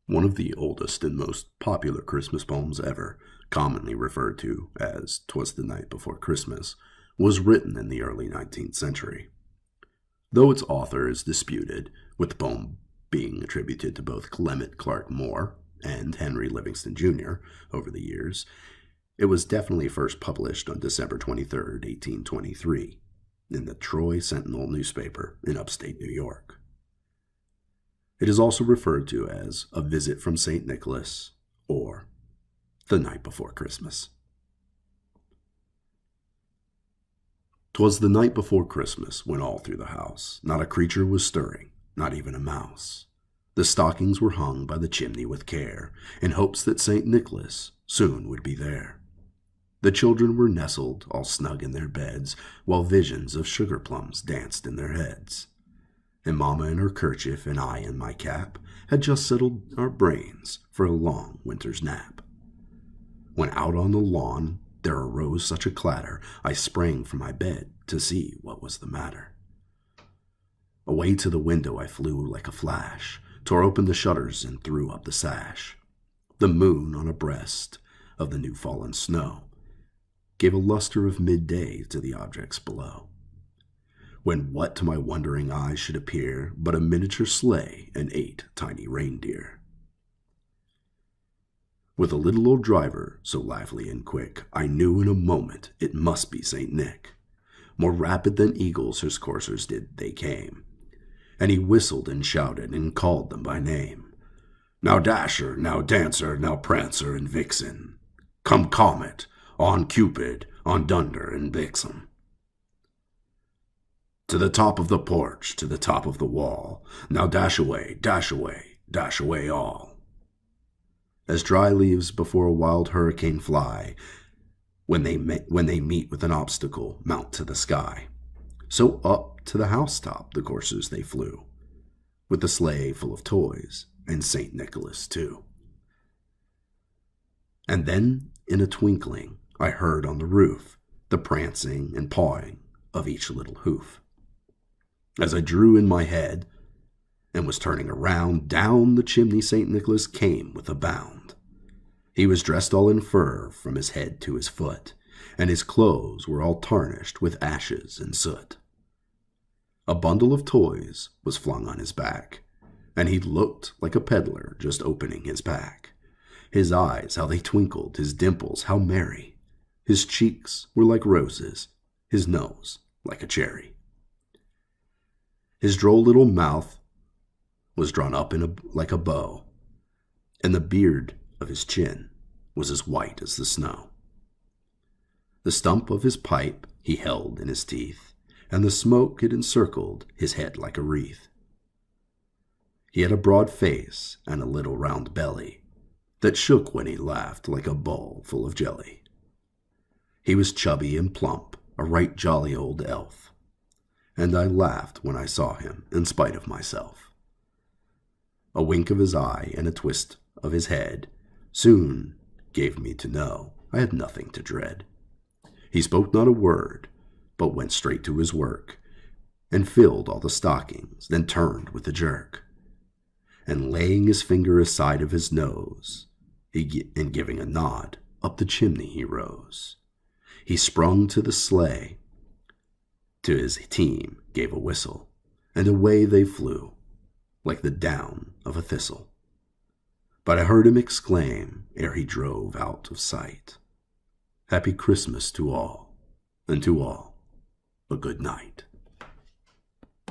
One of the oldest and most popular Christmas poems ever, commonly referred to as "'Twas the Night Before Christmas," was written in the early 19th century. Though its author is disputed, with the poem being attributed to both Clement Clarke Moore and Henry Livingston Jr. over the years, it was definitely first published on December 23, 1823, in the Troy Sentinel newspaper in upstate New York. It is also referred to as A Visit from St. Nicholas or The Night Before Christmas. 'Twas the night before Christmas when all through the house not a creature was stirring, not even a mouse. The stockings were hung by the chimney with care, in hopes that St. Nicholas soon would be there. The children were nestled all snug in their beds, while visions of sugar plums danced in their heads. And Mamma in her kerchief and I in my cap had just settled our brains for a long winter's nap. When out on the lawn there arose such a clatter, I sprang from my bed to see what was the matter. Away to the window I flew like a flash, tore open the shutters and threw up the sash. The moon on a breast of the new-fallen snow gave a luster of midday to the objects below. When what to my wondering eyes should appear but a miniature sleigh and 8 tiny reindeer. With a little old driver, so lively and quick, I knew in a moment it must be St. Nick. More rapid than eagles his coursers they came, and he whistled and shouted and called them by name. Now Dasher, now Dancer, now Prancer and Vixen, come Comet, on Cupid, on Dunder and Vixen. To the top of the porch, to the top of the wall, now dash away, dash away, dash away all. As dry leaves before a wild hurricane fly, when they meet with an obstacle, mount to the sky, so up to the housetop the coursers they flew, with the sleigh full of toys, and St. Nicholas too. And then, in a twinkling, I heard on the roof the prancing and pawing of each little hoof. As I drew in my head and was turning around, down the chimney St. Nicholas came with a bound. He was dressed all in fur from his head to his foot, and his clothes were all tarnished with ashes and soot. A bundle of toys was flung on his back, and he looked like a peddler just opening his pack. His eyes, how they twinkled, his dimples, how merry. His cheeks were like roses, his nose like a cherry. His droll little mouth was drawn up like a bow, and the beard of his chin was as white as the snow. The stump of his pipe he held in his teeth, and the smoke had encircled his head like a wreath. He had a broad face and a little round belly that shook when he laughed like a bowl full of jelly. He was chubby and plump, a right jolly old elf, and I laughed when I saw him in spite of myself. A wink of his eye and a twist of his head soon gave me to know I had nothing to dread. He spoke not a word, but went straight to his work, and filled all the stockings, then turned with a jerk, and laying his finger aside of his nose, and giving a nod, up the chimney he rose. He sprung to the sleigh, to his team gave a whistle, and away they flew, like the down of a thistle. But I heard him exclaim, ere he drove out of sight, "Happy Christmas to all, and to all a good night."